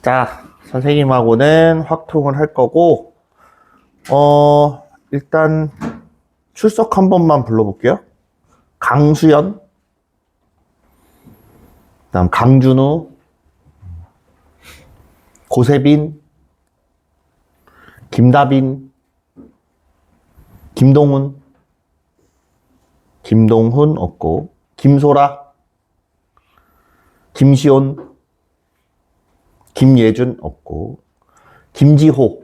자, 선생님하고는 확통을 할 거고, 일단 출석 한 번만 불러볼게요. 강수연, 그다음 강준우, 고세빈, 김다빈, 김동훈 없고, 김소라, 김시온, 김예준 없고, 김지호,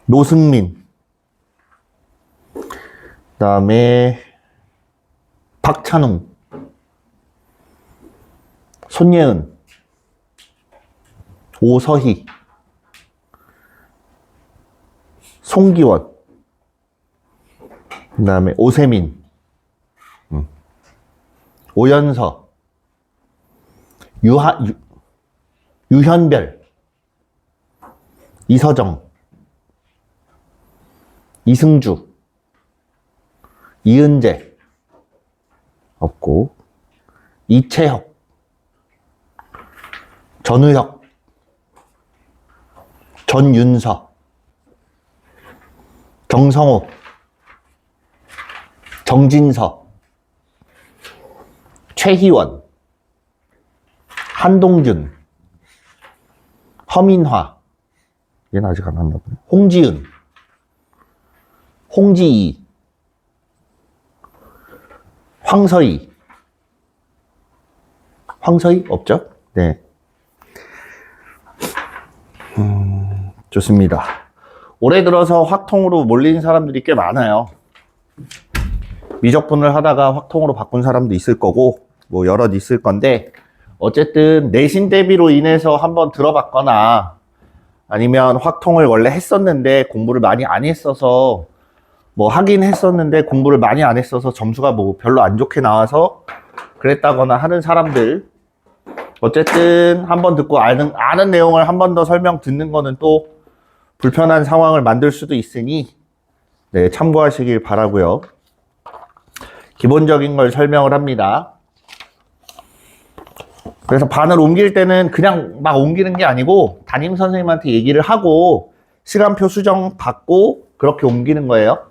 노승민, 그 다음에 박찬웅, 손예은, 오서희, 송기원, 그 다음에 오세민, 오연서, 유현별, 이서정, 이승주, 이은재 없고, 이채혁, 전우혁, 전윤서, 정성호, 정진서, 최희원, 한동균, 허민화, 얘는 아직 안 왔나 보네. 홍지은, 홍지희, 황서희 없죠? 네. 좋습니다. 올해 들어서 확통으로 몰린 사람들이 꽤 많아요. 미적분을 하다가 확통으로 바꾼 사람도 있을 거고, 뭐 여럿 있을 건데, 어쨌든 내신 대비로 인해서 한번 들어봤거나, 아니면 확통을 원래 했었는데 공부를 많이 안 했어서, 뭐 하긴 했었는데 공부를 많이 안 했어서 점수가 뭐 별로 안 좋게 나와서 그랬다거나 하는 사람들, 어쨌든 한번 듣고 아는 내용을 한 번 더 설명 듣는 거는 또 불편한 상황을 만들 수도 있으니, 네, 참고하시길 바라고요. 기본적인 걸 설명을 합니다. 그래서 반을 옮길 때는 그냥 막 옮기는 게 아니고 담임 선생님한테 얘기를 하고 시간표 수정 받고 그렇게 옮기는 거예요.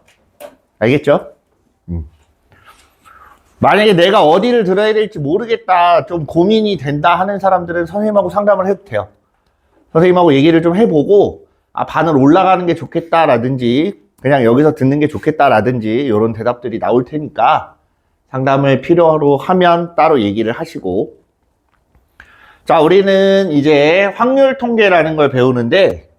알겠죠? 만약에 내가 어디를 들어야 될지 모르겠다, 좀 고민이 된다 하는 사람들은 선생님하고 상담을 해도 돼요. 선생님하고 얘기를 좀 해보고, 아, 반을 올라가는 게 좋겠다라든지 그냥 여기서 듣는 게 좋겠다라든지 이런 대답들이 나올 테니까 상담을 필요로 하면 따로 얘기를 하시고. 자, 우리는 이제 확률 통계라는 걸 배우는데,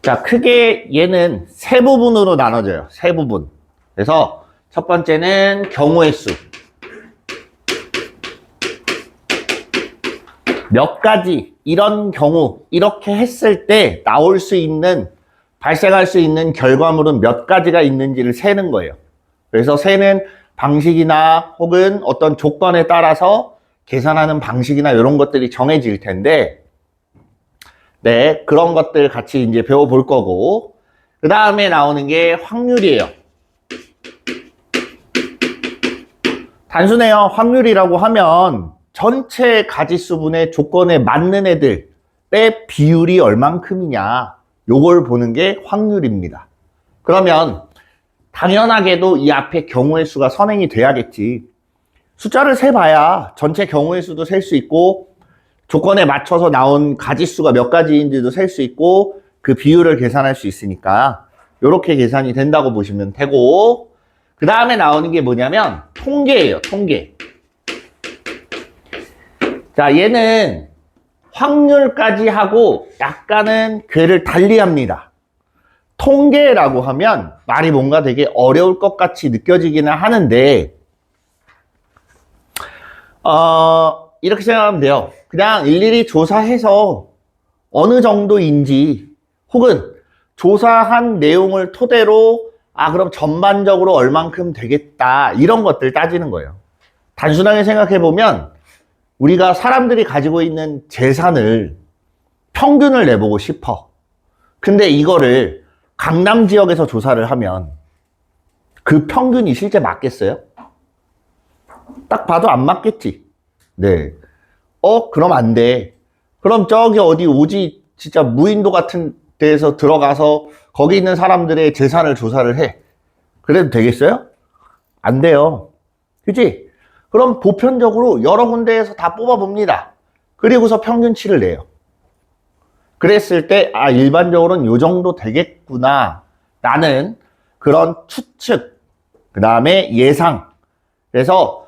자, 크게 얘는 세 부분으로 나눠져요. 세 부분. 그래서 첫 번째는 경우의 수. 몇 가지, 이런 경우, 이렇게 했을 때 나올 수 있는, 발생할 수 있는 결과물은 몇 가지가 있는지를 세는 거예요. 그래서 세는 방식이나 혹은 어떤 조건에 따라서 계산하는 방식이나 이런 것들이 정해질 텐데, 네, 그런 것들 같이 이제 배워볼 거고, 그 다음에 나오는 게 확률이에요. 단순해요. 확률이라고 하면 전체 가지수분의 조건에 맞는 애들 빼 비율이 얼만큼이냐, 요걸 보는 게 확률입니다. 그러면 당연하게도 이 앞에 경우의 수가 선행이 돼야겠지. 숫자를 세봐야 전체 경우의 수도 셀 수 있고 조건에 맞춰서 나온 가지수가 몇 가지인지도 셀 수 있고 그 비율을 계산할 수 있으니까 이렇게 계산이 된다고 보시면 되고, 그 다음에 나오는 게 뭐냐면 통계예요. 통계. 자, 얘는 확률까지 하고 약간은 궤를 달리합니다. 통계라고 하면 말이 뭔가 되게 어려울 것 같이 느껴지기는 하는데, 이렇게 생각하면 돼요. 그냥 일일이 조사해서 어느 정도인지, 혹은 조사한 내용을 토대로 그럼 전반적으로 얼만큼 되겠다, 이런 것들 따지는 거예요. 단순하게 생각해 보면 우리가 사람들이 가지고 있는 재산을 평균을 내보고 싶어. 근데 이거를 강남 지역에서 조사를 하면 그 평균이 실제 맞겠어요? 딱 봐도 안 맞겠지. 네. 그럼 안 돼. 그럼 저기 어디 오지 진짜 무인도 같은 데에서 들어가서 거기 있는 사람들의 재산을 조사를 해. 그래도 되겠어요? 안 돼요. 그치? 그럼 보편적으로 여러 군데에서 다 뽑아봅니다. 그리고서 평균치를 내요. 그랬을 때, 일반적으로는 요 정도 되겠구나. 라는 그런 추측, 그 다음에 예상. 그래서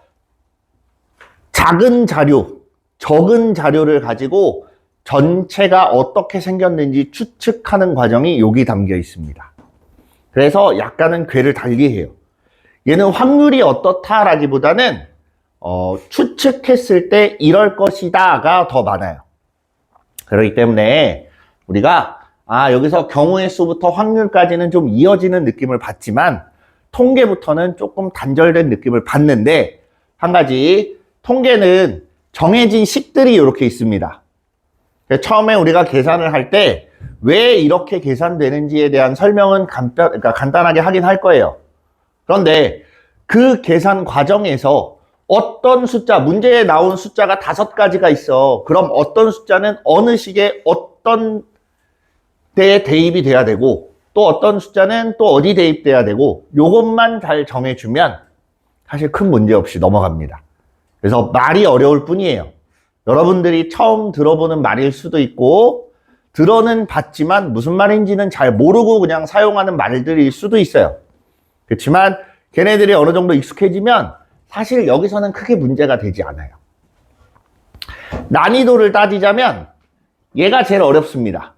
작은 자료, 적은 자료를 가지고 전체가 어떻게 생겼는지 추측하는 과정이 여기 담겨 있습니다. 그래서 약간은 궤를 달리해요. 얘는 확률이 어떻다라기보다는 추측했을 때 이럴 것이다가 더 많아요. 그렇기 때문에 우리가 여기서 경우의 수부터 확률까지는 좀 이어지는 느낌을 받지만 통계부터는 조금 단절된 느낌을 받는데, 한 가지 통계는 정해진 식들이 이렇게 있습니다. 처음에 우리가 계산을 할 때 왜 이렇게 계산되는지에 대한 설명은 간단하게 하긴 할 거예요. 그런데 그 계산 과정에서 어떤 숫자, 문제에 나온 숫자가 5가지가 있어. 그럼 어떤 숫자는 어느 시기에 어떤 때에 대입이 돼야 되고, 또 어떤 숫자는 또 어디 대입돼야 되고, 요것만 잘 정해주면 사실 큰 문제 없이 넘어갑니다. 그래서 말이 어려울 뿐이에요. 여러분들이 처음 들어보는 말일 수도 있고, 들어는 봤지만 무슨 말인지는 잘 모르고 그냥 사용하는 말들일 수도 있어요. 그렇지만 걔네들이 어느 정도 익숙해지면 사실 여기서는 크게 문제가 되지 않아요. 난이도를 따지자면 얘가 제일 어렵습니다.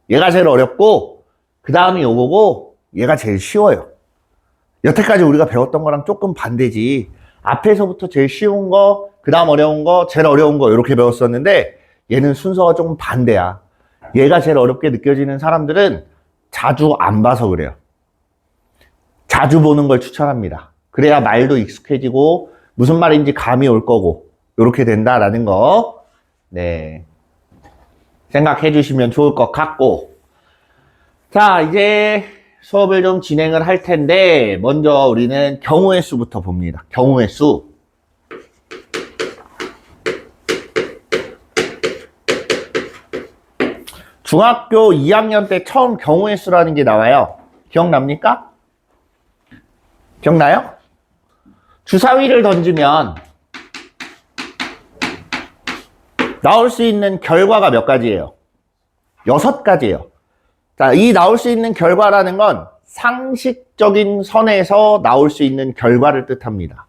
얘가 제일 어렵고 그 다음이 요거고 얘가 제일 쉬워요. 여태까지 우리가 배웠던 거랑 조금 반대지. 앞에서부터 제일 쉬운 거, 그 다음 어려운 거, 제일 어려운 거 이렇게 배웠었는데 얘는 순서가 조금 반대야. 얘가 제일 어렵게 느껴지는 사람들은 자주 안 봐서 그래요. 자주 보는 걸 추천합니다. 그래야 말도 익숙해지고 무슨 말인지 감이 올 거고 이렇게 된다라는 거, 네, 생각해 주시면 좋을 것 같고, 자, 이제 수업을 좀 진행을 할 텐데 먼저 우리는 경우의 수부터 봅니다. 경우의 수. 중학교 2학년 때 처음 경우의 수라는 게 나와요. 기억납니까? 기억나요? 주사위를 던지면 나올 수 있는 결과가 몇 가지예요? 6가지예요. 자, 이 나올 수 있는 결과라는 건 상식적인 선에서 나올 수 있는 결과를 뜻합니다.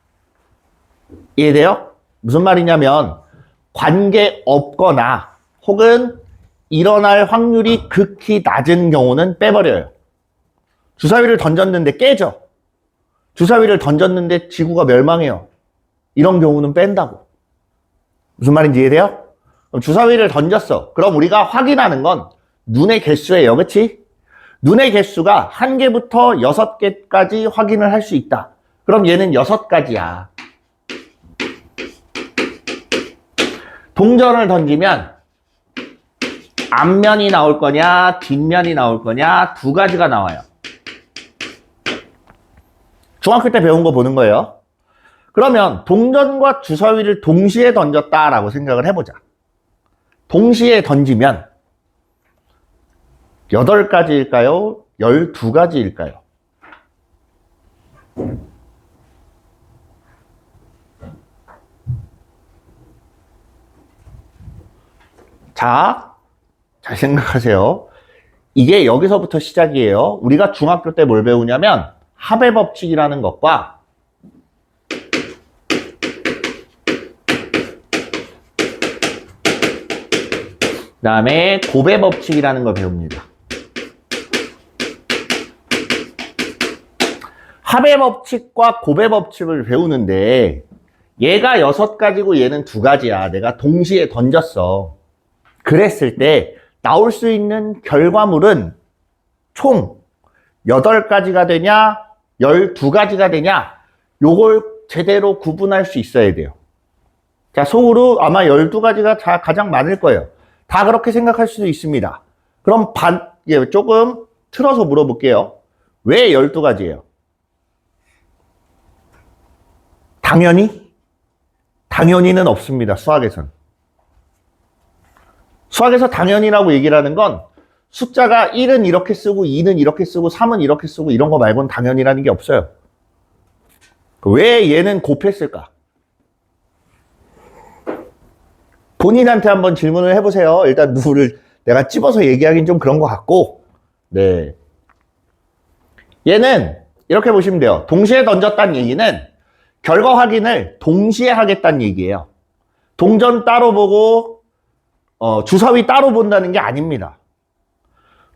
이해돼요? 무슨 말이냐면 관계 없거나 혹은 일어날 확률이 극히 낮은 경우는 빼버려요. 주사위를 던졌는데 깨져. 주사위를 던졌는데 지구가 멸망해요. 이런 경우는 뺀다고. 무슨 말인지 이해돼요? 그럼 주사위를 던졌어. 그럼 우리가 확인하는 건 눈의 개수예요. 그치? 눈의 개수가 1개부터 6개까지 확인을 할 수 있다. 그럼 얘는 6가지야. 동전을 던지면 앞면이 나올 거냐, 뒷면이 나올 거냐, 2가지가 나와요. 중학교 때 배운 거 보는 거예요. 그러면 동전과 주사위를 동시에 던졌다라고 생각을 해보자. 동시에 던지면 8가지일까요? 12가지일까요? 자, 잘 생각하세요. 이게 여기서부터 시작이에요. 우리가 중학교 때 뭘 배우냐면 합의 법칙이라는 것과 그 다음에 곱의 법칙이라는 걸 배웁니다. 합의 법칙과 곱의 법칙을 배우는데 얘가 6가지고 얘는 2가지야. 내가 동시에 던졌어. 그랬을 때 나올 수 있는 결과물은 총 8가지가 되냐 12가지가 되냐 요걸 제대로 구분할 수 있어야 돼요. 자, 속으로 아마 12가지가 가장 많을 거예요. 다 그렇게 생각할 수도 있습니다. 그럼 조금 틀어서 물어볼게요. 왜 12가지예요? 당연히는 없습니다. 수학에선. 수학에서 당연히라고 얘기를 하는 건 숫자가 1은 이렇게 쓰고 2는 이렇게 쓰고 3은 이렇게 쓰고 이런 거 말고는 당연히라는 게 없어요. 왜 얘는 곱했을까? 본인한테 한번 질문을 해보세요. 일단 누구를 내가 찝어서 얘기하긴 좀 그런 것 같고, 네. 얘는 이렇게 보시면 돼요. 동시에 던졌다는 얘기는 결과 확인을 동시에 하겠다는 얘기예요. 동전 따로 보고 주사위 따로 본다는 게 아닙니다.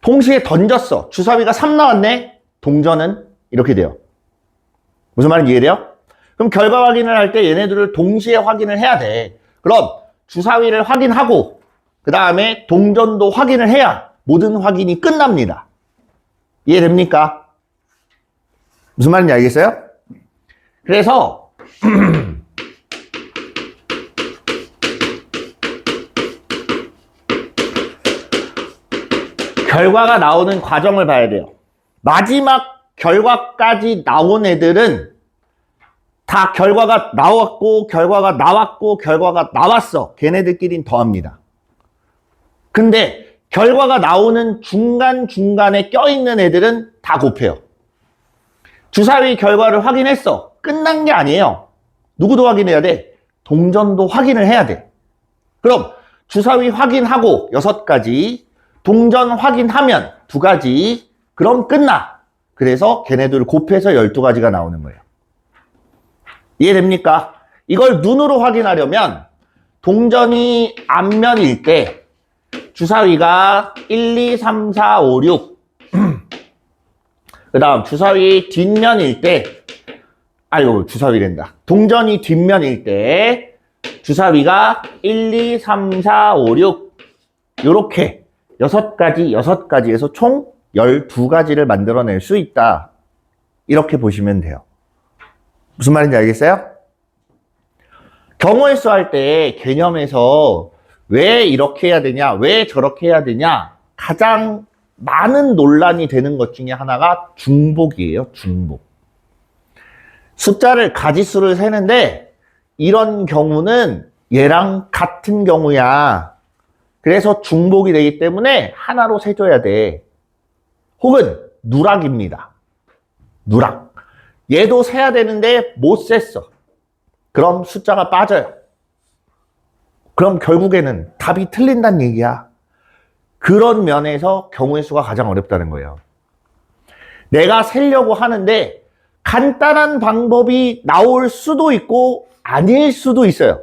동시에 던졌어. 주사위가 3 나왔네. 동전은 이렇게 돼요. 무슨 말인지 이해돼요? 그럼 결과 확인을 할 때 얘네들을 동시에 확인을 해야 돼. 그럼 주사위를 확인하고 그 다음에 동전도 확인을 해야 모든 확인이 끝납니다. 이해됩니까? 무슨 말인지 알겠어요? 그래서 결과가 나오는 과정을 봐야 돼요. 마지막 결과까지 나온 애들은 다 결과가 나왔고 결과가 나왔고 결과가 나왔어. 걔네들끼리는 더합니다. 근데 결과가 나오는 중간중간에 껴있는 애들은 다 곱해요. 주사위 결과를 확인했어. 끝난 게 아니에요. 누구도 확인해야 돼? 동전도 확인을 해야 돼. 그럼 주사위 확인하고 6가지, 동전 확인하면 2가지, 그럼 끝나. 그래서 걔네들을 곱해서 12가지가 나오는 거예요. 이해됩니까? 이걸 눈으로 확인하려면 동전이 앞면일 때 주사위가 1, 2, 3, 4, 5, 6 그 다음 주사위 뒷면일 때 주사위랜다. 동전이 뒷면일 때 주사위가 1, 2, 3, 4, 5, 6 요렇게 6가지에서 총 12가지를 만들어낼 수 있다. 이렇게 보시면 돼요. 무슨 말인지 알겠어요? 경우의 수 할 때 개념에서 왜 이렇게 해야 되냐, 왜 저렇게 해야 되냐, 가장 많은 논란이 되는 것 중에 하나가 중복이에요. 중복. 숫자를 가지수를 세는데 이런 경우는 얘랑 같은 경우야. 그래서 중복이 되기 때문에 하나로 세줘야 돼. 혹은 누락입니다. 누락. 얘도 세야 되는데 못 셌어. 그럼 숫자가 빠져요. 그럼 결국에는 답이 틀린다는 얘기야. 그런 면에서 경우의 수가 가장 어렵다는 거예요. 내가 세려고 하는데 간단한 방법이 나올 수도 있고 아닐 수도 있어요.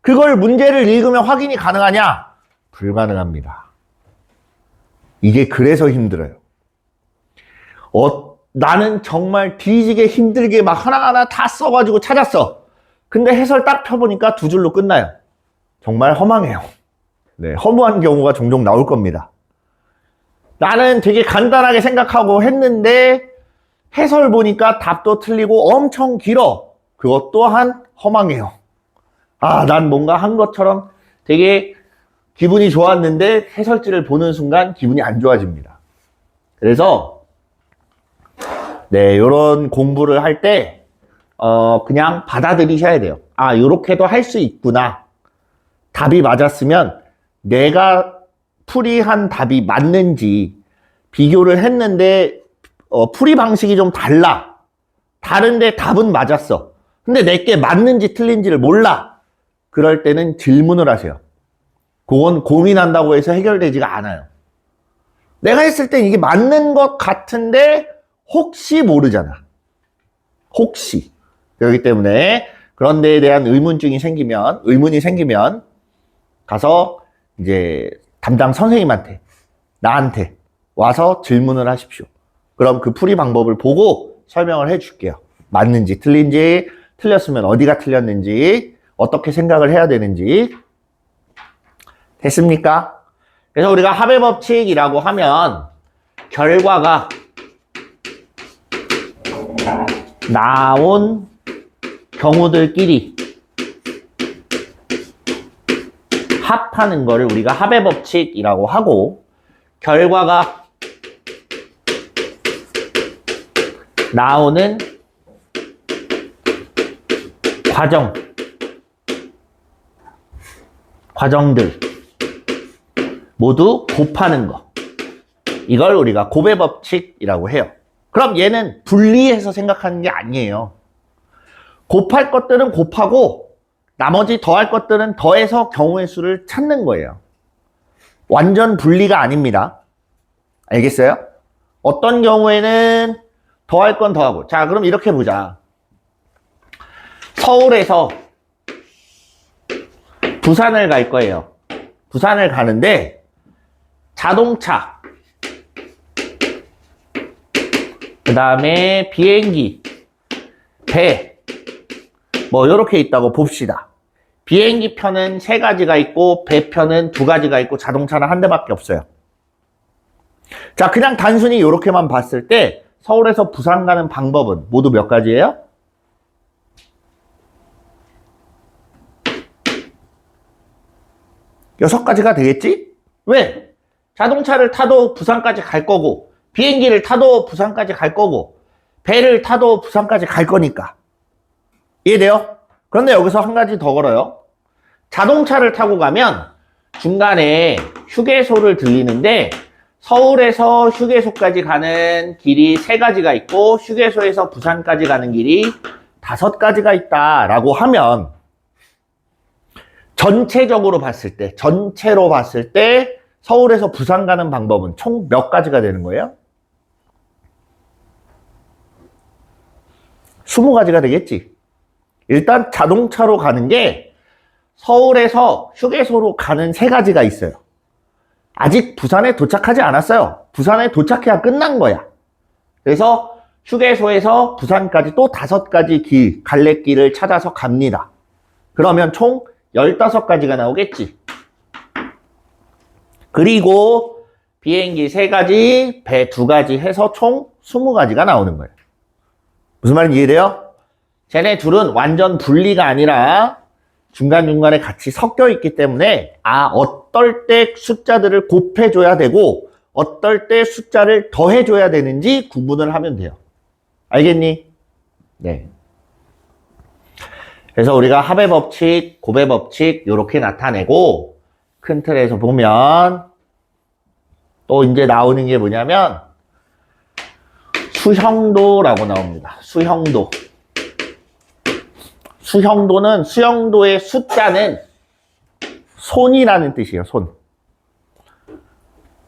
그걸 문제를 읽으면 확인이 가능하냐? 불가능합니다. 이게 그래서 힘들어요. 나는 정말 뒤지게 힘들게 막 하나하나 다 써가지고 찾았어. 근데 해설 딱 펴보니까 2줄로 끝나요. 정말 허망해요. 네, 허무한 경우가 종종 나올 겁니다. 나는 되게 간단하게 생각하고 했는데 해설 보니까 답도 틀리고 엄청 길어. 그것 또한 허망해요. 난 뭔가 한 것처럼 되게 기분이 좋았는데 해설지를 보는 순간 기분이 안 좋아집니다. 그래서 요런 공부를 할 때 그냥 받아들이셔야 돼요. 요렇게도 할 수 있구나. 답이 맞았으면 내가 풀이한 답이 맞는지 비교를 했는데 풀이 방식이 좀 달라. 다른데 답은 맞았어. 근데 내게 맞는지 틀린지를 몰라. 그럴 때는 질문을 하세요. 그건 고민한다고 해서 해결되지가 않아요. 내가 했을 땐 이게 맞는 것 같은데 혹시 모르잖아. 혹시. 그렇기 때문에 그런 데에 대한 의문이 생기면 가서 이제 담당 선생님한테, 나한테 와서 질문을 하십시오. 그럼 그 풀이 방법을 보고 설명을 해줄게요. 맞는지 틀린지, 틀렸으면 어디가 틀렸는지, 어떻게 생각을 해야 되는지. 됐습니까? 그래서 우리가 합의 법칙이라고 하면 결과가 나온 경우들끼리 합하는 거를 우리가 합의 법칙이라고 하고, 결과가 나오는 과정들 모두 곱하는 거, 이걸 우리가 곱의 법칙이라고 해요. 그럼 얘는 분리해서 생각하는 게 아니에요. 곱할 것들은 곱하고 나머지 더할 것들은 더해서 경우의 수를 찾는 거예요. 완전 분리가 아닙니다. 알겠어요? 어떤 경우에는 더할 건 더하고. 자, 그럼 이렇게 보자. 서울에서 부산을 갈 거예요. 부산을 가는데 자동차, 그 다음에 비행기, 배, 뭐 이렇게 있다고 봅시다. 비행기 편은 3가지가 있고 배 편은 2가지가 있고 자동차는 1대밖에 없어요. 자, 그냥 단순히 이렇게만 봤을 때 서울에서 부산 가는 방법은 모두 몇 가지예요? 6가지가 되겠지? 왜? 자동차를 타도 부산까지 갈 거고, 비행기를 타도 부산까지 갈 거고, 배를 타도 부산까지 갈 거니까. 이해돼요? 그런데 여기서 한 가지 더 걸어요. 자동차를 타고 가면 중간에 휴게소를 들리는데 서울에서 휴게소까지 가는 길이 3가지가 있고 휴게소에서 부산까지 가는 길이 5가지가 있다라고 하면 전체적으로 봤을 때, 전체로 봤을 때 서울에서 부산 가는 방법은 총 몇 가지가 되는 거예요? 20가지가 되겠지. 일단 자동차로 가는 게 서울에서 휴게소로 가는 3가지가 있어요. 아직 부산에 도착하지 않았어요. 부산에 도착해야 끝난 거야. 그래서 휴게소에서 부산까지 또 5가지 갈래길을 찾아서 갑니다. 그러면 총 15가지가 나오겠지. 그리고 비행기 3가지, 배 2가지 해서 총 20가지가 나오는 거예요. 무슨 말인지 이해돼요? 쟤네 둘은 완전 분리가 아니라 중간중간에 같이 섞여 있기 때문에 어떨 때 숫자들을 곱해줘야 되고 어떨 때 숫자를 더해줘야 되는지 구분을 하면 돼요. 알겠니? 네. 그래서 우리가 합의 법칙, 곱의 법칙 이렇게 나타내고 큰 틀에서 보면 또 이제 나오는 게 뭐냐면 수형도라고 나옵니다. 수형도. 수형도는 수형도의 숫자는 손이라는 뜻이에요. 손.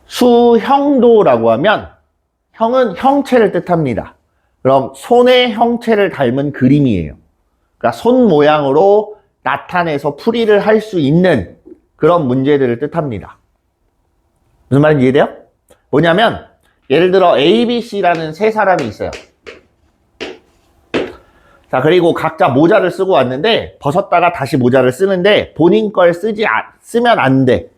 수형도라고 하면 형은 형체를 뜻합니다. 그럼 손의 형체를 닮은 그림이에요. 그러니까 손 모양으로 나타내서 풀이를 할 수 있는 그런 문제들을 뜻합니다. 무슨 말인지 이해돼요? 뭐냐면 예를 들어 A, B, C라는 3사람이 있어요. 자, 그리고 각자 모자를 쓰고 왔는데 벗었다가 다시 모자를 쓰는데 본인 걸 쓰면 안 돼.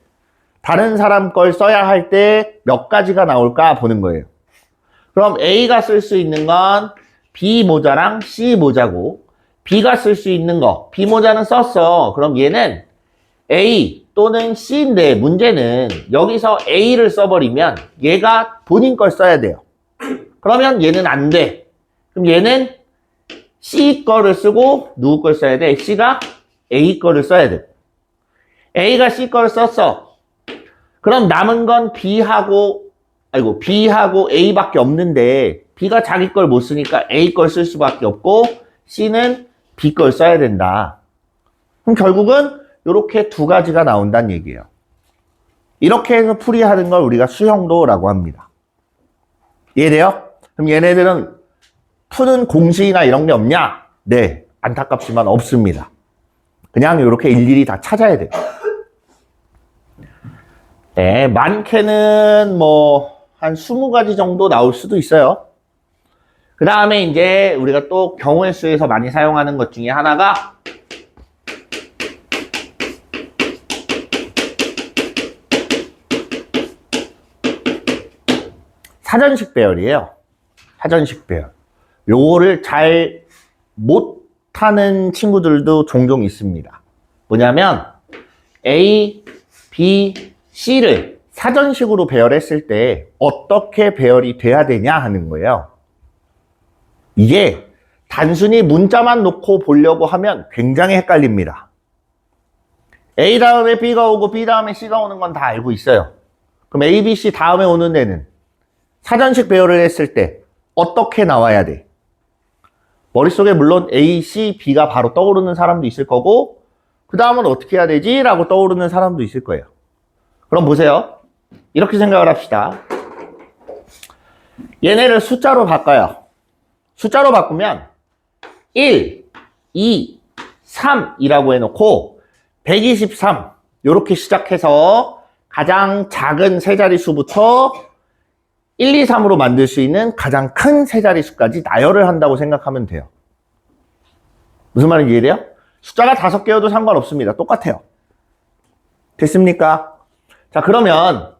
다른 사람 걸 써야 할 때 몇 가지가 나올까 보는 거예요. 그럼 A가 쓸 수 있는 건 B 모자랑 C 모자고 B가 쓸 수 있는 거 B 모자는 썼어. 그럼 얘는 A 또는 C인데 문제는 여기서 A를 써버리면 얘가 본인 걸 써야 돼요. 그러면 얘는 안 돼. 그럼 얘는 C 거를 쓰고 누구 걸 써야 돼? C가 A 거를 써야 돼. A가 C 거를 썼어. 그럼 남은 건 B하고 A밖에 없는데 B가 자기 걸 못 쓰니까 A 걸 쓸 수밖에 없고 C는 B 걸 써야 된다. 그럼 결국은 이렇게 2가지가 나온다는 얘기예요. 이렇게 해서 풀이하는 걸 우리가 수형도라고 합니다. 이해돼요? 그럼 얘네들은 푸는 공식이나 이런 게 없냐? 네, 안타깝지만 없습니다. 그냥 이렇게 일일이 다 찾아야 돼요. 네, 많게는 뭐 한 20가지 정도 나올 수도 있어요. 그 다음에 이제 우리가 또 경우의 수에서 많이 사용하는 것 중에 하나가 사전식 배열이에요. 사전식 배열. 요거를 잘 못 비슷하는 친구들도 종종 있습니다. 뭐냐면 A, B, C를 사전식으로 배열했을 때 어떻게 배열이 돼야 되냐 하는 거예요. 이게 단순히 문자만 놓고 보려고 하면 굉장히 헷갈립니다. A 다음에 B가 오고 B 다음에 C가 오는 건 다 알고 있어요. 그럼 A, B, C 다음에 오는 애는 사전식 배열을 했을 때 어떻게 나와야 돼? 머릿속에 물론 A, C, B가 바로 떠오르는 사람도 있을 거고 그 다음은 어떻게 해야 되지? 라고 떠오르는 사람도 있을 거예요. 그럼 보세요. 이렇게 생각을 합시다. 얘네를 숫자로 바꿔요. 숫자로 바꾸면 1, 2, 3이라고 해놓고 123 이렇게 시작해서 가장 작은 세 자릿수부터 1, 2, 3으로 만들 수 있는 가장 큰 세 자릿수까지 나열을 한다고 생각하면 돼요. 무슨 말인지 이해돼요? 숫자가 5개여도 상관없습니다. 똑같아요. 됐습니까? 자, 그러면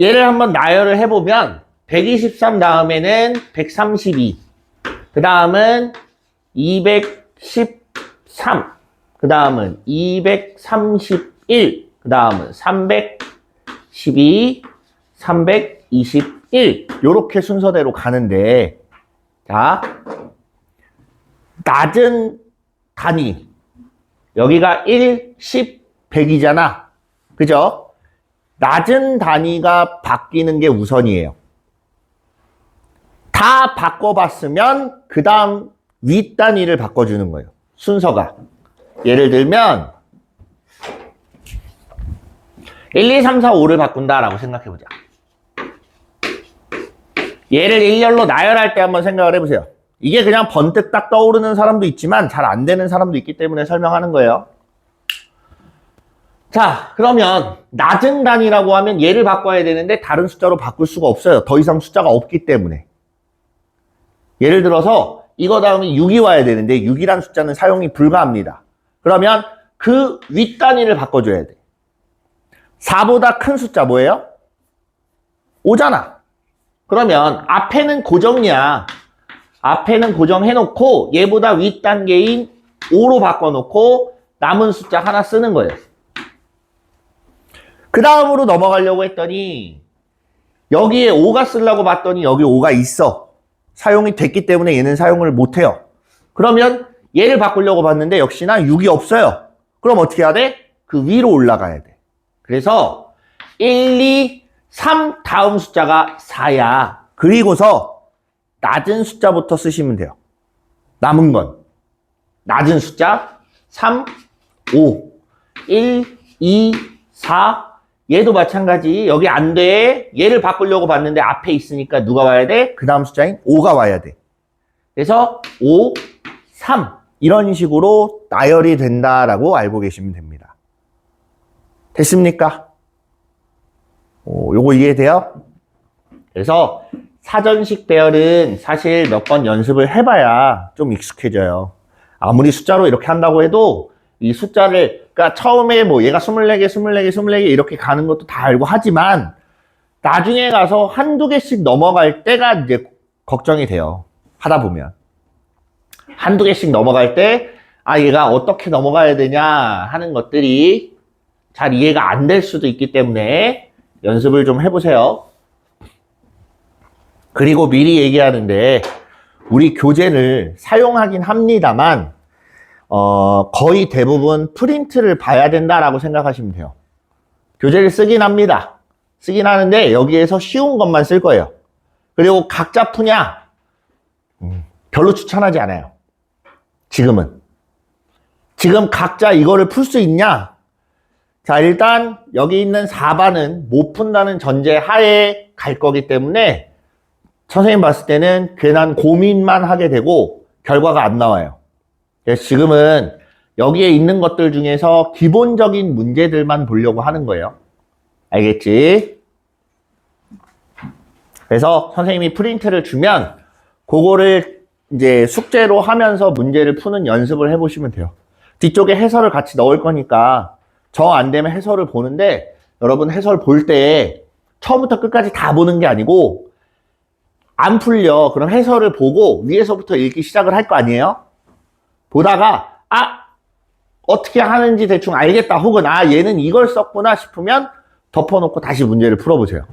얘를 한번 나열을 해보면 123 다음에는 132, 그 다음은 213, 그 다음은 231, 그 다음은 312, 321 요렇게 순서대로 가는데, 자, 낮은 단위 여기가 1, 10, 100이잖아. 그죠? 낮은 단위가 바뀌는 게 우선이에요. 다 바꿔봤으면 그 다음 윗 단위를 바꿔주는 거예요. 순서가. 예를 들면 1, 2, 3, 4, 5를 바꾼다라고 생각해보자. 얘를 일렬로 나열할 때 한번 생각을 해보세요. 이게 그냥 번뜩 딱 떠오르는 사람도 있지만 잘 안 되는 사람도 있기 때문에 설명하는 거예요. 자, 그러면 낮은 단위라고 하면 얘를 바꿔야 되는데 다른 숫자로 바꿀 수가 없어요. 더 이상 숫자가 없기 때문에. 예를 들어서 이거 다음에 6이 와야 되는데 6이란 숫자는 사용이 불가합니다. 그러면 그 윗 단위를 바꿔줘야 돼. 4보다 큰 숫자 뭐예요? 5잖아. 그러면 앞에는 고정이야. 앞에는 고정해놓고 얘보다 윗 단계인 5로 바꿔놓고 남은 숫자 하나 쓰는 거예요. 그 다음으로 넘어가려고 했더니 여기에 5가 쓰려고 봤더니 여기 5가 있어. 사용이 됐기 때문에 얘는 사용을 못해요. 그러면 얘를 바꾸려고 봤는데 역시나 6이 없어요. 그럼 어떻게 해야 돼? 그 위로 올라가야 돼. 그래서 1, 2, 3 다음 숫자가 4야. 그리고서 낮은 숫자부터 쓰시면 돼요. 남은 건 낮은 숫자 3, 5, 1, 2, 4 얘도 마찬가지. 여기 안 돼. 얘를 바꾸려고 봤는데 앞에 있으니까 누가 와야 돼? 그 다음 숫자인 5가 와야 돼. 그래서 5, 3 이런 식으로 나열이 된다라고 알고 계시면 됩니다. 됐습니까? 요거 이해돼요? 그래서 사전식 배열은 사실 몇 번 연습을 해봐야 좀 익숙해져요. 아무리 숫자로 이렇게 한다고 해도 이 숫자를, 그러니까 처음에 뭐 얘가 24개, 24개, 24개 이렇게 가는 것도 다 알고 하지만 나중에 가서 한두 개씩 넘어갈 때가 이제 걱정이 돼요. 하다 보면. 한두 개씩 넘어갈 때, 아, 얘가 어떻게 넘어가야 되냐 하는 것들이 잘 이해가 안 될 수도 있기 때문에 연습을 좀 해보세요. 그리고 미리 얘기하는데, 우리 교재를 사용하긴 합니다만, 거의 대부분 프린트를 봐야 된다라고 생각하시면 돼요. 교재를 쓰긴 합니다. 쓰긴 하는데 여기에서 쉬운 것만 쓸 거예요. 그리고 각자 푸냐? 별로 추천하지 않아요. 지금은. 지금 각자 이거를 풀 수 있냐? 자, 일단 여기 있는 4반은 못 푼다는 전제 하에 갈 거기 때문에 선생님 봤을 때는 괜한 고민만 하게 되고 결과가 안 나와요. 그래서 지금은 여기에 있는 것들 중에서 기본적인 문제들만 보려고 하는 거예요. 알겠지? 그래서 선생님이 프린트를 주면 그거를 이제 숙제로 하면서 문제를 푸는 연습을 해보시면 돼요. 뒤쪽에 해설을 같이 넣을 거니까 정 안 되면 해설을 보는데 여러분 해설 볼 때 처음부터 끝까지 다 보는 게 아니고 안 풀려. 그럼 해설을 보고 위에서부터 읽기 시작을 할 거 아니에요? 보다가 어떻게 하는지 대충 알겠다 혹은 얘는 이걸 썼구나 싶으면 덮어놓고 다시 문제를 풀어보세요.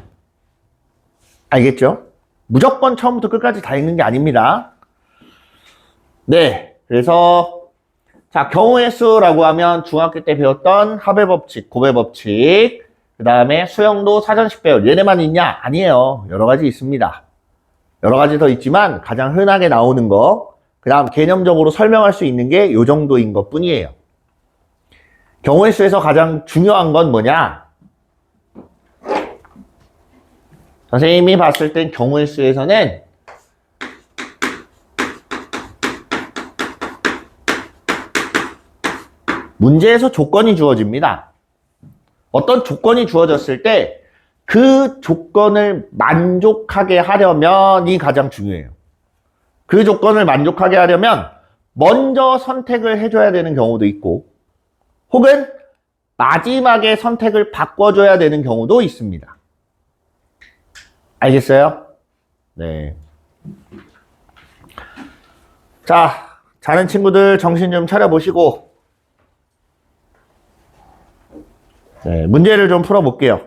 알겠죠? 무조건 처음부터 끝까지 다 읽는 게 아닙니다. 네, 그래서 자, 경우의 수라고 하면 중학교 때 배웠던 합의 법칙, 곱의 법칙, 그 다음에 수영도 사전식 배열, 얘네만 있냐? 아니에요. 여러 가지 있습니다. 여러 가지 더 있지만 가장 흔하게 나오는 거, 그 다음 개념적으로 설명할 수 있는 게 요 정도인 것 뿐이에요. 경우의 수에서 가장 중요한 건 뭐냐? 선생님이 봤을 땐 경우의 수에서는 문제에서 조건이 주어집니다. 어떤 조건이 주어졌을 때 그 조건을 만족하게 하려면이 가장 중요해요. 그 조건을 만족하게 하려면 먼저 선택을 해줘야 되는 경우도 있고 혹은 마지막에 선택을 바꿔줘야 되는 경우도 있습니다. 알겠어요? 네. 자, 자는 친구들 정신 좀 차려보시고 네, 문제를 좀 풀어볼게요.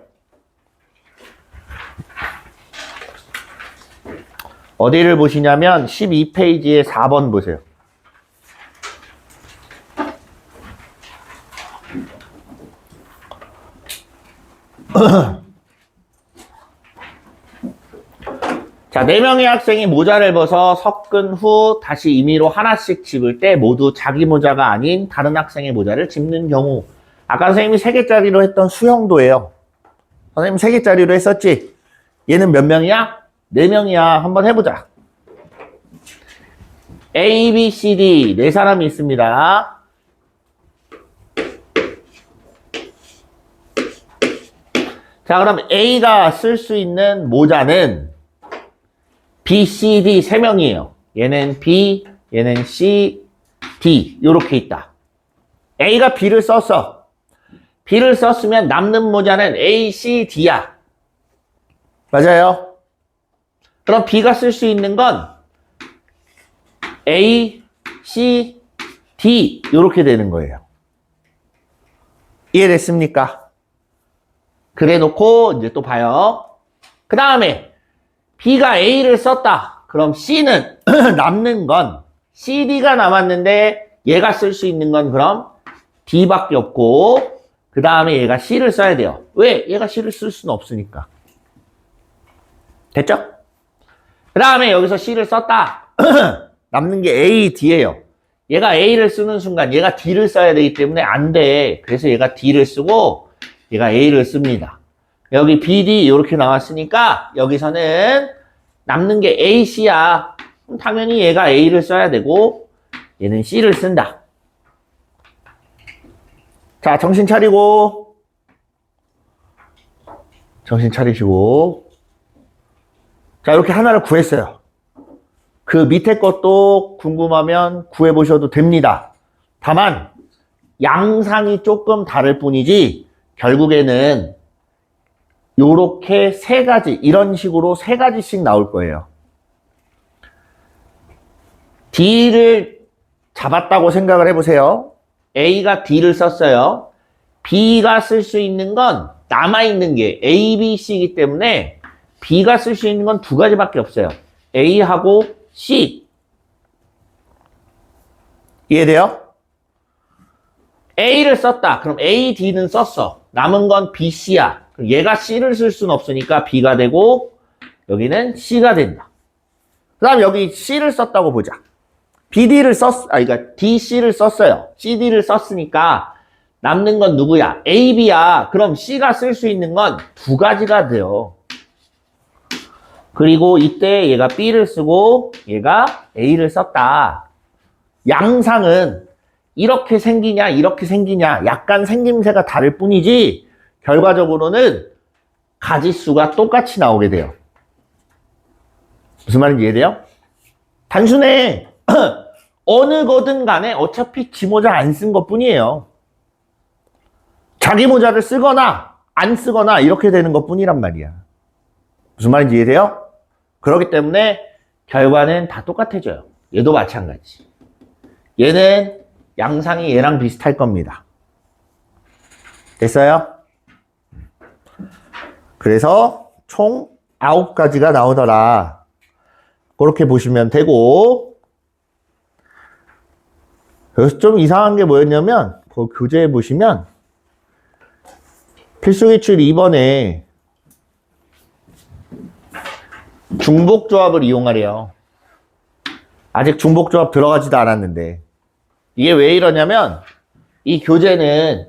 어디를 보시냐면 12페이지에 4번 보세요. 자, 4명의 학생이 모자를 벗어 섞은 후 다시 임의로 하나씩 집을 때 모두 자기 모자가 아닌 다른 학생의 모자를 집는 경우. 아까 선생님이 3개짜리로 했던 수형도예요. 선생님 3개짜리로 했었지? 얘는 몇 명이야? 4명이야. 한번 해보자. A, B, C, D 4사람이 있습니다. 자, 그럼 A가 쓸 수 있는 모자는 B, C, D 3명이에요. 얘는 B, 얘는 C, D 이렇게 있다. A가 B를 썼어. B를 썼으면 남는 모자는 A, C, D야. 맞아요? 그럼 B가 쓸 수 있는 건 A, C, D 이렇게 되는 거예요. 이해됐습니까? 그래 놓고 이제 또 봐요. 그 다음에 B가 A를 썼다. 그럼 C는 남는 건 CD가 남았는데 얘가 쓸 수 있는 건 그럼 D밖에 없고 그 다음에 얘가 C를 써야 돼요. 왜? 얘가 C를 쓸 수는 없으니까. 됐죠? 그 다음에 여기서 C를 썼다. 남는 게 A, D예요. 얘가 A를 쓰는 순간 얘가 D를 써야 되기 때문에 안 돼. 그래서 얘가 D를 쓰고 얘가 A를 씁니다. 여기 B, D 이렇게 나왔으니까 여기서는 남는 게 A, C야. 그럼 당연히 얘가 A를 써야 되고 얘는 C를 쓴다. 자, 정신 차리고 정신 차리시고 자, 이렇게 하나를 구했어요. 그 밑에 것도 궁금하면 구해보셔도 됩니다. 다만 양상이 조금 다를 뿐이지 결국에는 요렇게 3가지 이런 식으로 3가지씩 나올 거예요. D를 잡았다고 생각을 해보세요. A가 D를 썼어요. B가 쓸 수 있는 건 남아있는 게 A, B, C이기 때문에 B가 쓸 수 있는 건 2가지밖에 없어요. A하고 C. 이해돼요? A를 썼다. 그럼 A, D는 썼어. 남은 건 B, C야. 그럼 얘가 C를 쓸 수는 없으니까 B가 되고 여기는 C가 된다. 그 다음 여기 C를 썼다고 보자. BD를 그러니까 DC를 썼어요. CD를 썼으니까 남는 건 누구야? A, B야. 그럼 C가 쓸 수 있는 건 2가지가 돼요. 그리고 이때 얘가 B를 쓰고 얘가 A를 썼다. 양상은 이렇게 생기냐 이렇게 생기냐 약간 생김새가 다를 뿐이지 결과적으로는 가지수가 똑같이 나오게 돼요. 무슨 말인지 이해돼요? 단순해. 어느 거든 간에 어차피 지 모자 안 쓴 것 뿐이에요. 자기 모자를 쓰거나 안 쓰거나 이렇게 되는 것 뿐이란 말이야. 무슨 말인지 이해돼요? 그렇기 때문에 결과는 다 똑같아져요. 얘도 마찬가지. 얘는 양상이 얘랑 비슷할 겁니다. 됐어요? 그래서 총 9가지가 나오더라. 그렇게 보시면 되고, 그래서 좀 이상한 게 뭐였냐면, 그 교재에 보시면, 필수기출 2번에 중복조합을 이용하래요. 아직 중복조합 들어가지도 않았는데. 이게 왜 이러냐면, 이 교재는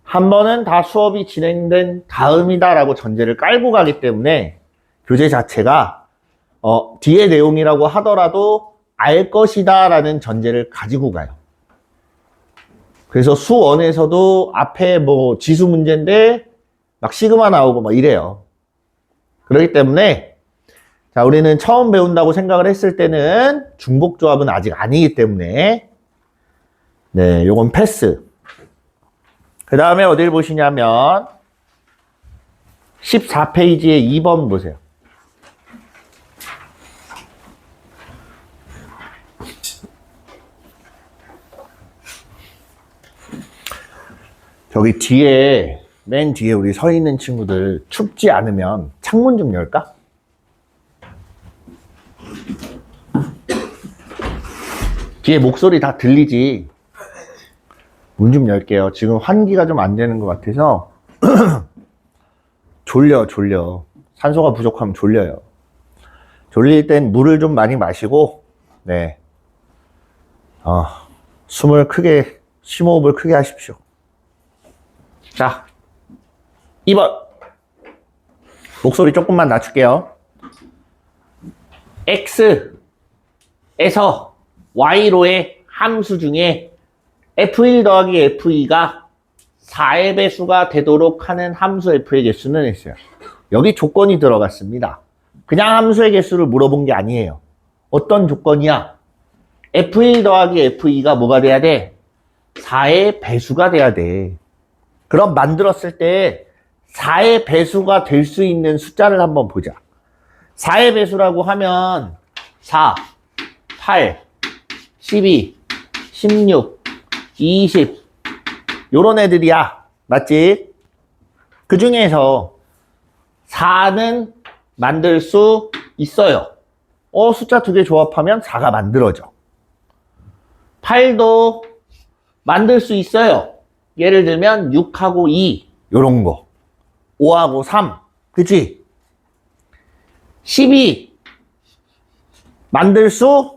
한 번은 다 수업이 진행된 다음이다라고 전제를 깔고 가기 때문에 교재 자체가 뒤의 내용이라고 하더라도 알 것이다 라는 전제를 가지고 가요. 그래서 수원에서도 앞에 뭐 지수 문제인데 막 시그마 나오고 막 이래요. 그렇기 때문에 자, 우리는 처음 배운다고 생각을 했을 때는 중복조합은 아직 아니기 때문에 네, 요건 패스. 그 다음에 어딜 보시냐면 14페이지에 2번 보세요. 저기 뒤에 맨 뒤에 우리 서 있는 친구들 춥지 않으면 창문 좀 열까? 뒤에 목소리 다 들리지? 문 좀 열게요. 지금 환기가 좀 안 되는 것 같아서 졸려. 산소가 부족하면 졸려요. 졸릴 땐 물을 좀 많이 마시고 네, 숨을 크게, 심호흡을 크게 하십시오. 자, 2번 목소리 조금만 낮출게요. X에서 Y로의 함수 중에 F1 더하기 F2가 4의 배수가 되도록 하는 함수 F의 개수는 했어요. 여기 조건이 들어갔습니다. 그냥 함수의 개수를 물어본 게 아니에요. 어떤 조건이야? F1 더하기 F2가 뭐가 돼야 돼? 4의 배수가 돼야 돼. 그럼 만들었을 때 4의 배수가 될 수 있는 숫자를 한번 보자. 4의 배수라고 하면 4, 8, 12, 16, 20 요런 애들이야. 맞지? 그 중에서 4는 만들 수 있어요. 숫자 2개 조합하면 4가 만들어져. 8도 만들 수 있어요. 예를 들면 6하고 2 요런 거. 5하고 3 그치? 12 만들 수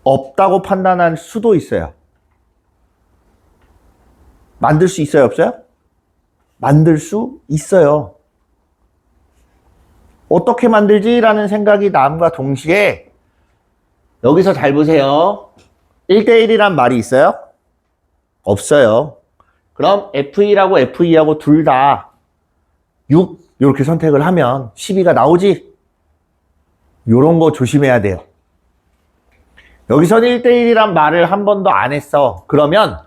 없다고 판단할 수도 있어요. 만들 수 있어요, 없어요? 만들 수 있어요. 어떻게 만들지? 라는 생각이 남과 동시에 여기서 잘 보세요. 1대1이란 말이 있어요? 없어요. 그럼 F1하고 F2하고 둘 다 6 이렇게 선택을 하면 12가 나오지? 요런 거 조심해야 돼요. 여기서는 1대1이란 말을 한 번도 안 했어. 그러면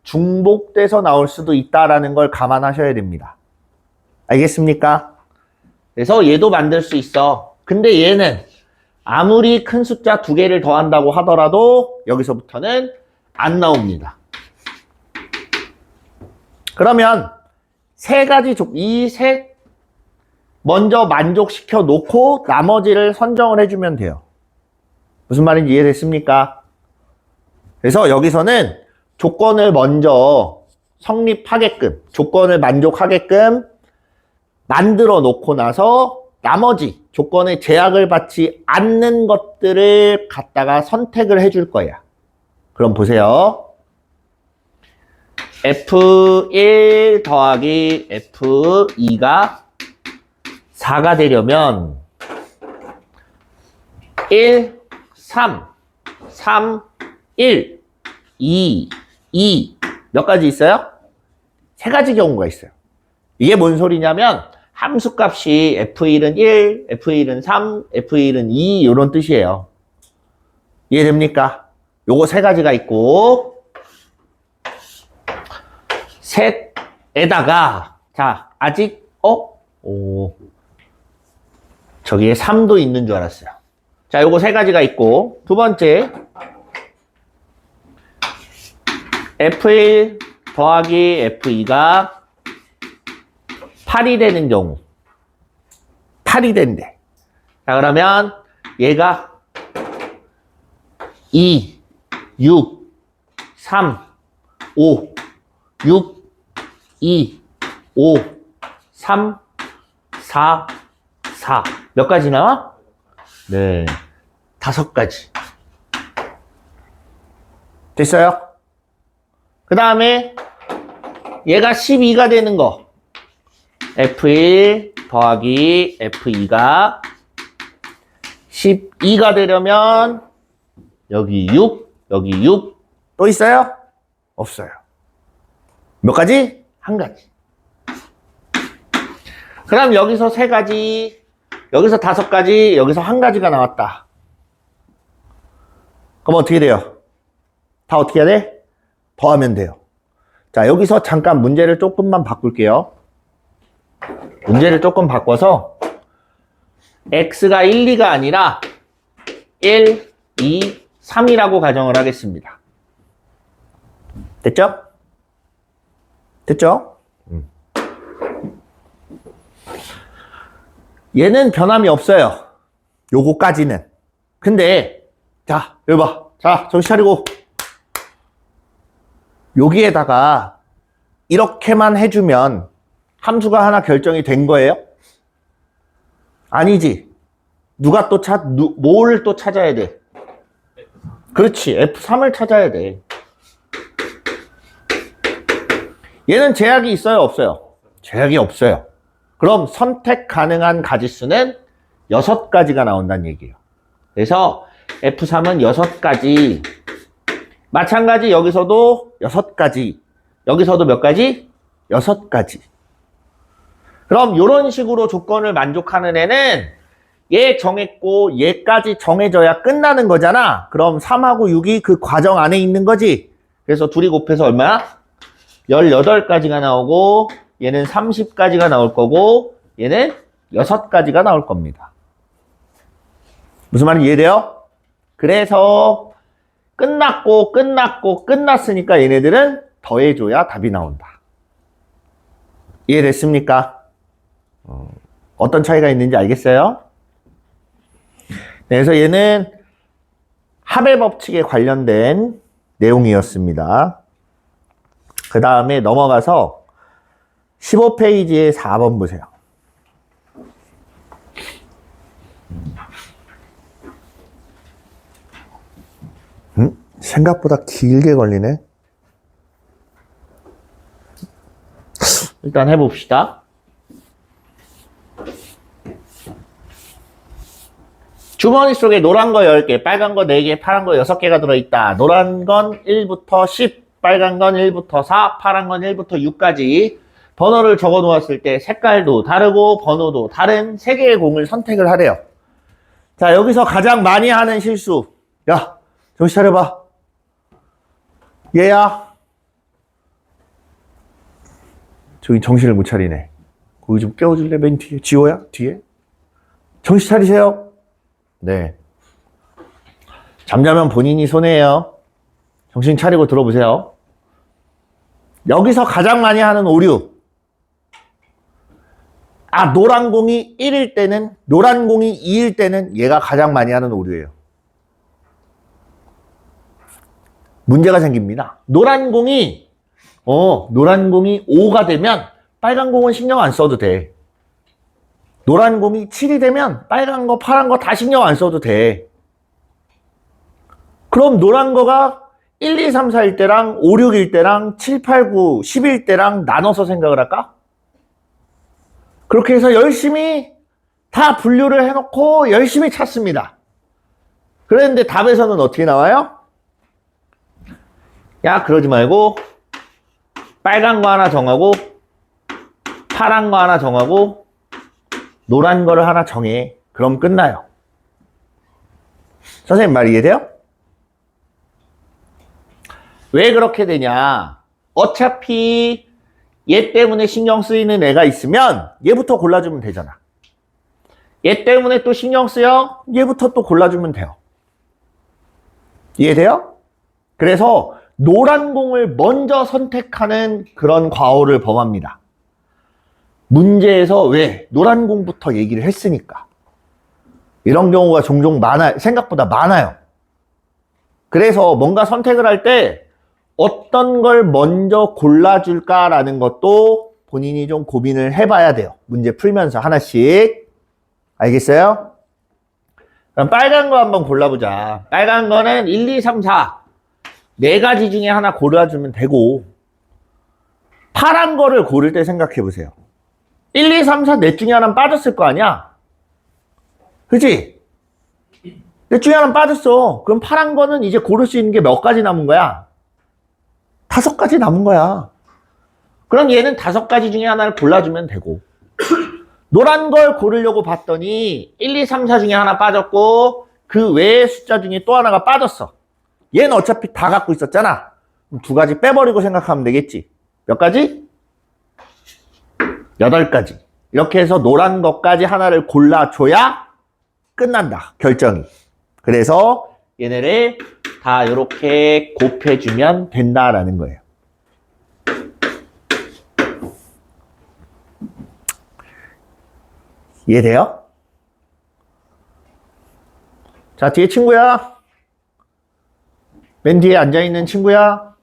중복돼서 나올 수도 있다라는 걸 감안하셔야 됩니다. 알겠습니까? 그래서 얘도 만들 수 있어. 근데 얘는 아무리 큰 숫자 2개를 더한다고 하더라도 여기서부터는 안 나옵니다. 그러면 이 셋 먼저 만족시켜 놓고 나머지를 선정을 해주면 돼요. 무슨 말인지 이해됐습니까? 그래서 여기서는 조건을 먼저 성립하게끔, 조건을 만족하게끔 만들어 놓고 나서 나머지 조건에 제약을 받지 않는 것들을 갖다가 선택을 해줄 거야. 그럼 보세요. F1 더하기 F2가 4가 되려면 1, 3, 3, 1, 2, 2 몇 가지 있어요? 3가지 경우가 있어요. 이게 뭔 소리냐면 함수값이 F1은 1, F1은 3, F1은 2 이런 뜻이에요. 이해됩니까? 요거 3가지가 있고 셋에다가 자 아직 저기에 3도 있는 줄 알았어요. 자 요거 3가지가 있고 두 번째 F1 더하기 F2가 8이 되는 경우. 8이 된대. 자, 그러면 얘가 2, 6, 3, 5, 6, 2, 5, 3, 4, 4. 몇 가지 나와? 네. 5가지. 됐어요? 그 다음에 얘가 12가 되는 거. F1 더하기 F2가 12가 되려면 여기 6, 여기 6. 또 있어요? 없어요. 몇 가지? 한 가지. 그 다음 여기서 3가지, 여기서 5가지, 여기서 한 가지가 나왔다. 그럼 어떻게 돼요? 다 어떻게 해야 돼? 더하면 돼요. 자, 여기서 잠깐 문제를 조금만 바꿀게요. 문제를 조금 바꿔서 x가 1, 2가 아니라 1, 2, 3이라고 가정을 하겠습니다. 됐죠? 됐죠? 얘는 변함이 없어요. 요거까지는. 근데 자, 여기 봐. 자, 정신 차리고. 여기에다가 이렇게만 해주면 함수가 하나 결정이 된 거예요? 아니지. 누가 또 뭘 또 찾아야 돼? 그렇지. F3을 찾아야 돼. 얘는 제약이 있어요? 없어요? 제약이 없어요. 그럼 선택 가능한 가지수는 6가지가 나온다는 얘기예요. 그래서 F3은 6가지. 마찬가지 여기서도 6가지. 여기서도 몇 가지? 6가지. 그럼 이런 식으로 조건을 만족하는 애는 얘 정했고 얘까지 정해져야 끝나는 거잖아. 그럼 3하고 6이 그 과정 안에 있는 거지. 그래서 둘이 곱해서 얼마야? 18가지가 나오고 얘는 30가지가 나올 거고 얘는 6가지가 나올 겁니다. 무슨 말인지 이해돼요? 그래서 끝났으니까 얘네들은 더해줘야 답이 나온다. 이해됐습니까? 어떤 차이가 있는지 알겠어요? 네, 그래서 얘는 합의 법칙에 관련된 내용이었습니다. 그 다음에 넘어가서 15페이지에 4번 보세요. 생각보다 길게 걸리네. 일단 해봅시다. 주머니 속에 노란 거 10개, 빨간 거 4개, 파란 거 6개가 들어있다. 노란 건 1부터 10, 빨간 건 1부터 4, 파란 건 1부터 6까지 번호를 적어 놓았을 때 색깔도 다르고 번호도 다른 3개의 공을 선택을 하래요. 자, 여기서 가장 많이 하는 실수. 야, 정신 차려봐. 얘야. 저기 정신을 못 차리네. 거기 좀 깨워줄래? 맨 뒤에. 지호야? 뒤에? 정신 차리세요. 네. 잠자면 본인이 손해예요. 정신 차리고 들어보세요. 여기서 가장 많이 하는 오류. 아, 노란 공이 1일 때는, 노란 공이 2일 때는 얘가 가장 많이 하는 오류예요. 문제가 생깁니다. 노란 공이 5가 되면 빨간 공은 신경 안 써도 돼. 노란 공이 7이 되면 빨간 거, 파란 거 다 신경 안 써도 돼. 그럼 노란 거가 1, 2, 3, 4일 때랑 5, 6일 때랑 7, 8, 9, 10일 때랑 나눠서 생각을 할까? 그렇게 해서 열심히 다 분류를 해놓고 열심히 찾습니다. 그런데 답에서는 어떻게 나와요? 야, 그러지 말고 빨간 거 하나 정하고 파란 거 하나 정하고 노란 거를 하나 정해. 그럼 끝나요. 선생님 말 이해돼요? 왜 그렇게 되냐? 어차피 얘 때문에 신경 쓰이는 애가 있으면 얘부터 골라주면 되잖아. 얘 때문에 또 신경 쓰여? 얘부터 또 골라주면 돼요. 이해돼요? 그래서 노란 공을 먼저 선택하는 그런 과오를 범합니다. 문제에서 왜? 노란 공부터 얘기를 했으니까. 이런 경우가 종종 많아요. 생각보다 많아요. 그래서 뭔가 선택을 할 때 어떤 걸 먼저 골라줄까라는 것도 본인이 좀 고민을 해봐야 돼요. 문제 풀면서 하나씩. 알겠어요? 그럼 빨간 거 한번 골라보자. 빨간 거는 1, 2, 3, 4. 네 가지 중에 하나 골라주면 되고, 파란 거를 고를 때 생각해 보세요. 1, 2, 3, 4 넷 중에 하나는 빠졌을 거 아니야? 그치? 넷 중에 하나는 빠졌어. 그럼 파란 거는 이제 고를 수 있는 게 몇 가지 남은 거야? 5가지 남은 거야. 그럼 얘는 5가지 중에 하나를 골라주면 되고, 노란 걸 고르려고 봤더니 1, 2, 3, 4 중에 하나 빠졌고 그 외의 숫자 중에 또 하나가 빠졌어. 얘는 어차피 다 갖고 있었잖아. 그럼 2가지 빼버리고 생각하면 되겠지. 몇 가지? 8가지. 이렇게 해서 노란 것까지 하나를 골라줘야 끝난다. 결정이. 그래서 얘네를 다 이렇게 곱해주면 된다라는 거예요. 이해돼요? 자, 뒤에 친구야. 맨 뒤에 앉아있는 친구야.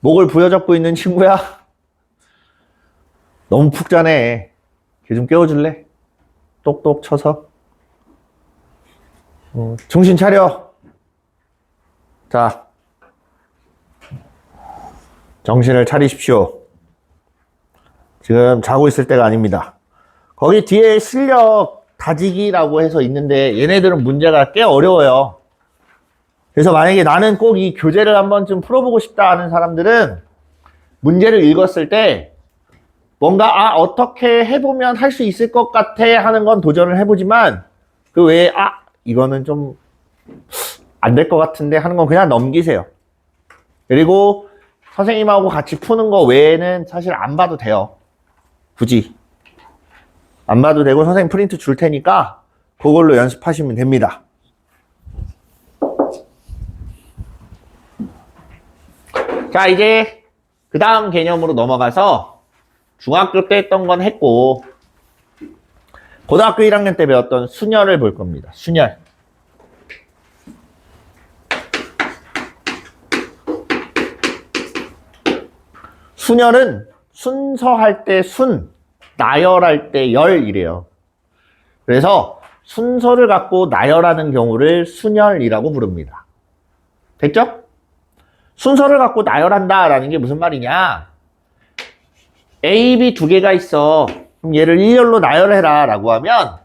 목을 부여잡고 있는 친구야. 너무 푹 자네. 걔 좀 깨워줄래? 똑똑 쳐서. 정신 차려. 자, 정신을 차리십시오. 지금 자고 있을 때가 아닙니다. 거기 뒤에 실력 다지기라고 해서 있는데 얘네들은 문제가 꽤 어려워요. 그래서 만약에 나는 꼭 이 교재를 한번 좀 풀어보고 싶다 하는 사람들은 문제를 읽었을 때 뭔가 어떻게 해보면 할 수 있을 것 같아 하는 건 도전을 해보지만 그 외에 이거는 좀 안 될 것 같은데 하는 건 그냥 넘기세요. 그리고 선생님하고 같이 푸는 거 외에는 사실 안 봐도 돼요. 굳이 안 봐도 되고 선생님 프린트 줄 테니까 그걸로 연습하시면 됩니다. 자, 이제 그 다음 개념으로 넘어가서 중학교 때 했던 건 했고 고등학교 1학년 때 배웠던 순열을 볼 겁니다. 순열. 순열은 순서할 때 순, 나열할 때 열이래요. 그래서 순서를 갖고 나열하는 경우를 순열이라고 부릅니다. 됐죠? 순서를 갖고 나열한다라는 게 무슨 말이냐? A, B 2개가 있어. 그럼 얘를 일렬로 나열해라 라고 하면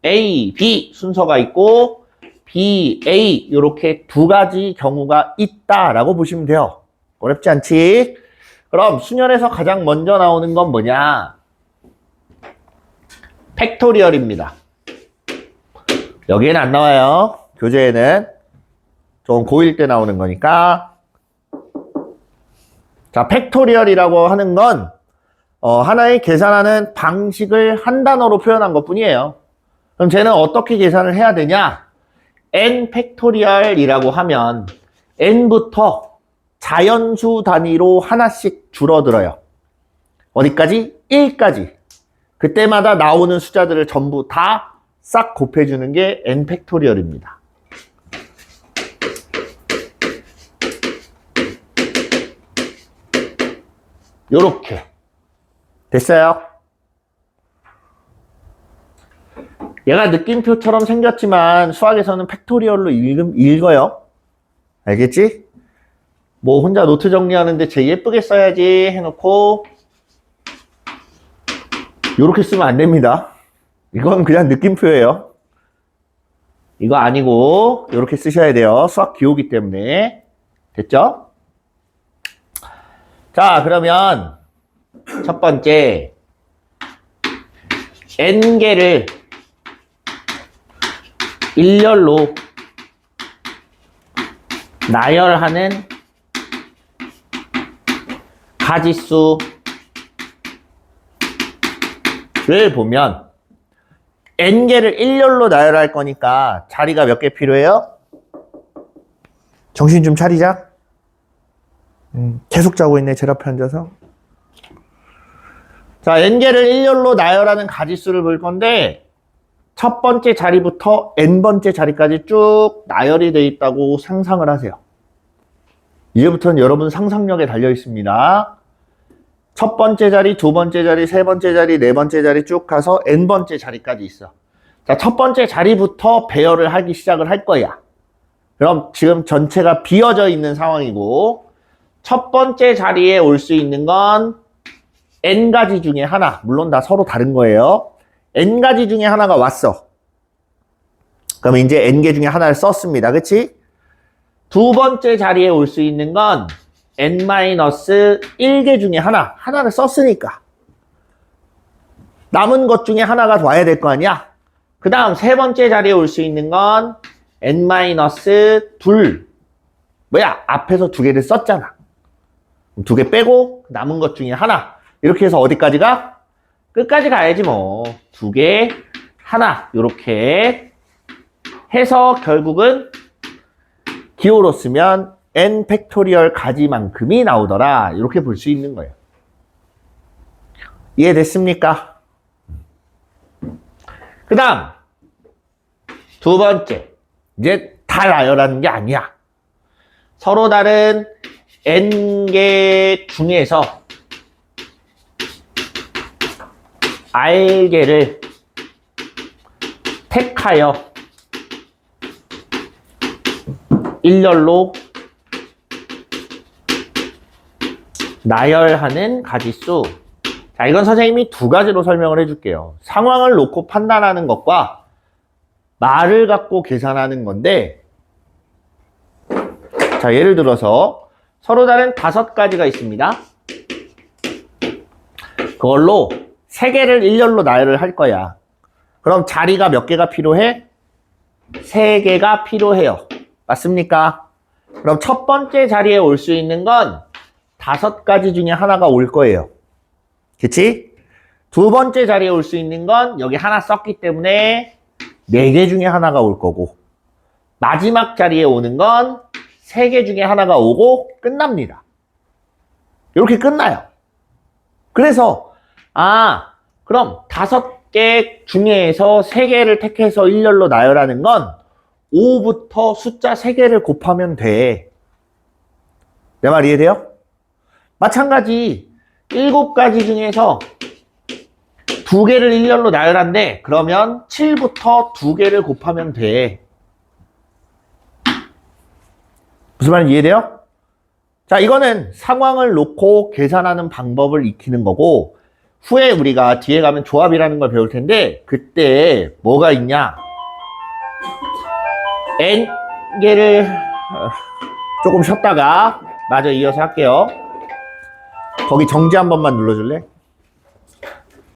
A, B 순서가 있고 B, A 이렇게 2가지 경우가 있다라고 보시면 돼요. 어렵지 않지? 그럼 순열에서 가장 먼저 나오는 건 뭐냐? 팩토리얼입니다. 여기에는 안 나와요. 교재에는 좀 고1 때 나오는 거니까. 자, 팩토리얼이라고 하는 건 하나의 계산하는 방식을 한 단어로 표현한 것 뿐이에요. 그럼 쟤는 어떻게 계산을 해야 되냐? n 팩토리얼이라고 하면 n부터 자연수 단위로 하나씩 줄어들어요. 어디까지? 1까지. 그때마다 나오는 숫자들을 전부 다 싹 곱해주는 게 n 팩토리얼입니다. 요렇게. 됐어요? 얘가 느낌표처럼 생겼지만 수학에서는 팩토리얼로 읽어요. 알겠지? 뭐 혼자 노트 정리하는데 제 예쁘게 써야지 해놓고 요렇게 쓰면 안 됩니다. 이건 그냥 느낌표예요. 이거 아니고 요렇게 쓰셔야 돼요. 수학 기호기 때문에. 됐죠? 자, 그러면 첫 번째 n개를 일렬로 나열하는 가지수를 보면 n개를 일렬로 나열할 거니까 자리가 몇 개 필요해요? 정신 좀 차리자. 계속 자고 있네, 제일 앞에 앉아서. 자, n개를 일렬로 나열하는 가지수를 볼 건데, 첫 번째 자리부터 n번째 자리까지 쭉 나열이 되어 있다고 상상을 하세요. 이제부터는 여러분 상상력에 달려 있습니다. 첫 번째 자리, 두 번째 자리, 세 번째 자리, 네 번째 자리 쭉 가서 n번째 자리까지 있어. 자, 첫 번째 자리부터 배열을 하기 시작을 할 거야. 그럼 지금 전체가 비어져 있는 상황이고, 첫 번째 자리에 올 수 있는 건 n가지 중에 하나. 물론 다 서로 다른 거예요. n가지 중에 하나가 왔어. 그럼 이제 n개 중에 하나를 썼습니다. 그치? 두 번째 자리에 올 수 있는 건 n-1개 중에 하나를 썼으니까. 남은 것 중에 하나가 와야 될 거 아니야? 그 다음 세 번째 자리에 올 수 있는 건 n-2. 뭐야? 앞에서 두 개를 썼잖아. 두 개 빼고 남은 것 중에 하나. 이렇게 해서 어디까지 가? 끝까지 가야지 뭐. 두 개, 하나. 이렇게 해서 결국은 기호로 쓰면 n 팩토리얼 가지만큼이 나오더라. 이렇게 볼 수 있는 거예요. 이해됐습니까? 그 다음 두 번째. 이제 다 나열하는 게 아니야. 서로 다른 n개 중에서 r개를 택하여 일렬로 나열하는 가지수. 자, 이건 선생님이 두 가지로 설명을 해줄게요. 상황을 놓고 판단하는 것과 말을 갖고 계산하는 건데, 자, 예를 들어서 서로 다른 5가지가 있습니다. 그걸로 3개를 일렬로 나열을 할 거야. 그럼 자리가 몇 개가 필요해? 3개가 필요해요. 맞습니까? 그럼 첫 번째 자리에 올 수 있는 건 5가지 중에 하나가 올 거예요. 그치? 두 번째 자리에 올 수 있는 건 여기 하나 썼기 때문에 4개 중에 하나가 올 거고, 마지막 자리에 오는 건 3개 중에 하나가 오고 끝납니다. 이렇게 끝나요. 그래서 그럼 5개 중에서 3개를 택해서 일렬로 나열하는 건 5부터 숫자 3개를 곱하면 돼. 내 말 이해돼요? 마찬가지 7가지 중에서 2개를 일렬로 나열한대. 그러면 7부터 2개를 곱하면 돼. 무슨 말인지 이해돼요? 자, 이거는 상황을 놓고 계산하는 방법을 익히는 거고, 후에 우리가 뒤에 가면 조합이라는 걸 배울 텐데, 그때 뭐가 있냐? n개를 조금 쉬었다가 마저 이어서 할게요. 거기 정지 한 번만 눌러줄래?